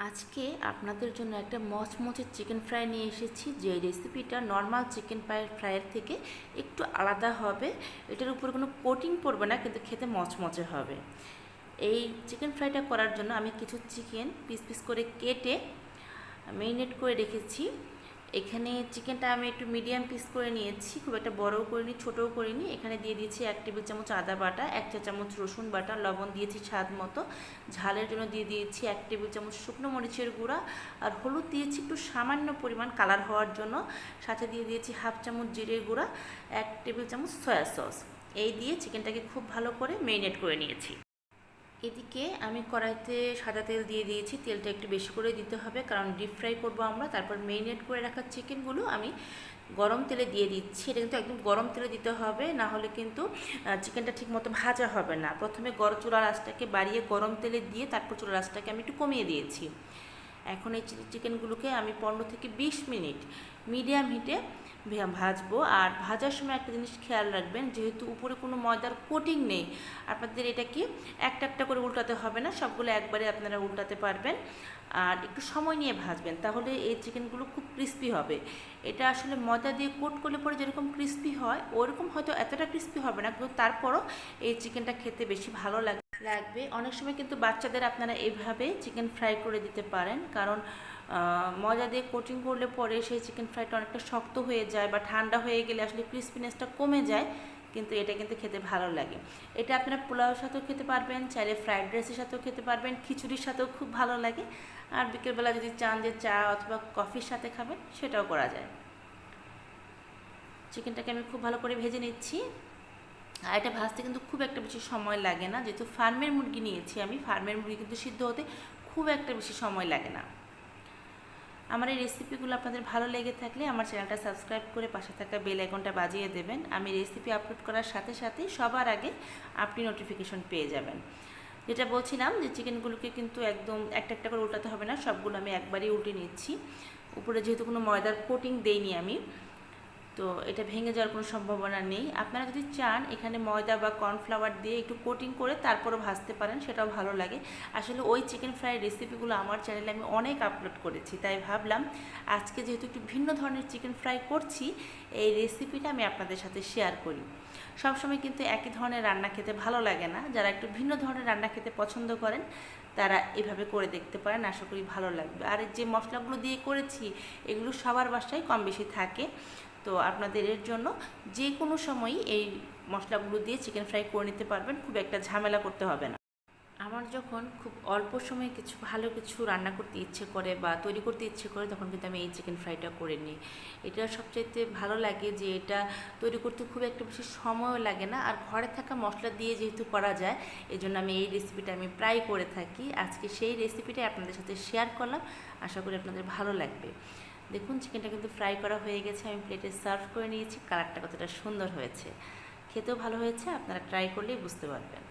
আজকে আপনাদের জন্য একটা মচমচে চিকেন ফ্রাই নিয়ে এসেছি, যে রেসিপিটা নর্মাল চিকেন ফ্রাইয়ের থেকে একটু আলাদা হবে। এটার উপরে কোনো কোটিং পড়বে না, কিন্তু খেতে মচমচে হবে। এই চিকেন ফ্রাইটা করার জন্য আমি কিছু চিকেন পিস পিস করে কেটে মেরিনেট করে রেখেছি। এখানে চিকেনটা আমি একটু মিডিয়াম পিস করে নিয়েছি, খুব একটা বড়ও করিনি ছোটও করিনি। এখানে দিয়ে দিয়েছি 1 টেবিল চামচ আদা বাটা, 1 চা চামচ রসুন বাটা, লবণ দিয়েছি স্বাদ মতো, ঝালের জন্য দিয়ে দিয়েছি 1 টেবিল চামচ শুকনো মরিচের গুঁড়া, আর হলুদ দিয়েছি একটু সামান্য পরিমাণ কালার হওয়ার জন্য। সাথে দিয়ে দিয়েছি 1/2 চামচ জিরের গুঁড়া, 1 টেবিল চামচ সয়া সস। এই দিয়ে চিকেনটাকে খুব ভালো করে মেরিনেট করে নিয়েছি। এদিকে আমি কড়াইতে সাদা তেল দিয়ে দিয়েছি। তেলটা একটু বেশি করে দিতে হবে, কারণ ডিপ ফ্রাই করবো আমরা। তারপর মেরিনেট করে রাখা চিকেনগুলো আমি গরম তেলে দিয়ে দিচ্ছি। এটা কিন্তু একদম গরম তেলে দিতে হবে, না হলে কিন্তু চিকেনটা ঠিকমতো ভাজা হবে না। প্রথমে চুলার আঁচটাকে বাড়িয়ে গরম তেলে দিয়ে তারপর চুলার আঁচটাকে আমি একটু কমিয়ে দিয়েছি। এখন এই চিকেনগুলোকে আমি 15 থেকে 20 মিনিট মিডিয়াম হিটে ভাজবো। আর ভাজার সময় একটা জিনিস খেয়াল রাখবেন, যেহেতু উপরে কোনো ময়দার কোটিং নেই, আপনাদের এটাকে একটা একটা করে উল্টাতে হবে না, সবগুলো একবারে আপনারা উল্টাতে পারবেন। আর একটু সময় নিয়ে ভাজবেন, তাহলে এই চিকেনগুলো খুব ক্রিস্পি হবে। এটা আসলে ময়দা দিয়ে কোট করলে পরে যেরকম ক্রিস্পি হয় ওরকম হয়তো এতটা ক্রিস্পি হবে না, কিন্তু তারপরও এই চিকেনটা খেতে বেশি ভালো লাগবে। অনেক সময় কিন্তু বাচ্চাদের আপনারা এইভাবে চিকেন ফ্রাই করে দিতে পারেন, কারণ ময়দা দিয়ে কোটিং করলে পরে সেই চিকেন ফ্রাইটা অনেকটা শক্ত হয়ে যায়, বা ঠান্ডা হয়ে গেলে আসলে ক্রিস্পিনেসটা কমে যায়। কিন্তু এটা কিন্তু খেতে ভালো লাগে। এটা আপনারা পোলাওর সাথেও খেতে পারবেন, চাইলে ফ্রাইড রাইসের সাথেও খেতে পারবেন, খিচুড়ির সাথেও খুব ভালো লাগে। আর বিকেলবেলা যদি চান যে চা অথবা কফির সাথে খাবেন, সেটাও করা যায়। চিকেনটাকে আমি খুব ভালো করে ভেজে নিচ্ছি। আর এটা ভাজতে কিন্তু খুব একটা বেশি সময় লাগে না, যেহেতু ফার্মের মুরগি নিয়েছি আমি। ফার্মের মুরগি কিন্তু সিদ্ধ হতে খুব একটা বেশি সময় লাগে না। আমার এই রেসিপিগুলো আপনাদের ভালো লেগে থাকলে আমার চ্যানেলটা সাবস্ক্রাইব করে পাশে থাকা বেল আইকনটা বাজিয়ে দেবেন। আমি রেসিপি আপলোড করার সাথে সাথেই সবার আগে আপনি নোটিফিকেশন পেয়ে যাবেন। যেটা বলছিলাম, যে চিকেনগুলোকে কিন্তু একদম একটা একটা করে উল্টাতে হবে না, সবগুলো আমি একবারই উল্টে নিচ্ছি। উপরে যেহেতু কোনো ময়দার কোটিং দেইনি আমি, তো এটা ভেঙে যাওয়ার কোনো সম্ভাবনা নেই। আপনারা যদি চান এখানে ময়দা বা কর্নফ্লাওয়ার দিয়ে একটু কোটিং করে তারপরও ভাজতে পারেন, সেটাও ভালো লাগে। আসলে ওই চিকেন ফ্রাই রেসিপিগুলো আমার চ্যানেলে আমি অনেক আপলোড করেছি, তাই ভাবলাম আজকে যেহেতু একটু ভিন্ন ধরনের চিকেন ফ্রাই করছি, এই রেসিপিটা আমি আপনাদের সাথে শেয়ার করি। সবসময় কিন্তু একই ধরনের রান্না খেতে ভালো লাগে না। যারা একটু ভিন্ন ধরনের রান্না খেতে পছন্দ করেন তারা এভাবে করে দেখতে পারেন, আশা করি ভালো লাগবে। আর যে মশলাগুলো দিয়ে করেছি এগুলো সবার বাসায় কম বেশি থাকে, তো আপনাদের এর জন্য যে কোনো সময়ই এই মশলাগুলো দিয়ে চিকেন ফ্রাই করে নিতে পারবেন, খুব একটা ঝামেলা করতে হবে না। আমার যখন খুব অল্প সময়ে ভালো কিছু রান্না করতে ইচ্ছে করে বা তৈরি করতে ইচ্ছে করে, তখন কিন্তু আমি এই চিকেন ফ্রাইটা করে নিই। এটা সবচাইতে ভালো লাগে যে এটা তৈরি করতে খুব একটা বেশি সময়ও লাগে না, আর ঘরে থাকা মশলা দিয়ে যেহেতু করা যায়, এই জন্য আমি এই রেসিপিটা আমি প্রায় করে থাকি। আজকে সেই রেসিপিটাই আপনাদের সাথে শেয়ার করলাম, আশা করি আপনাদের ভালো লাগবে। দেখুন চিকেনটা কিন্তু ফ্রাই করা হয়ে গেছে, আমি প্লেটে সার্ভ করে নিয়েছি। কালারটা কতটা সুন্দর হয়েছে, খেতেও ভালো হয়েছে, আপনারা ট্রাই করলেই বুঝতে পারবেন।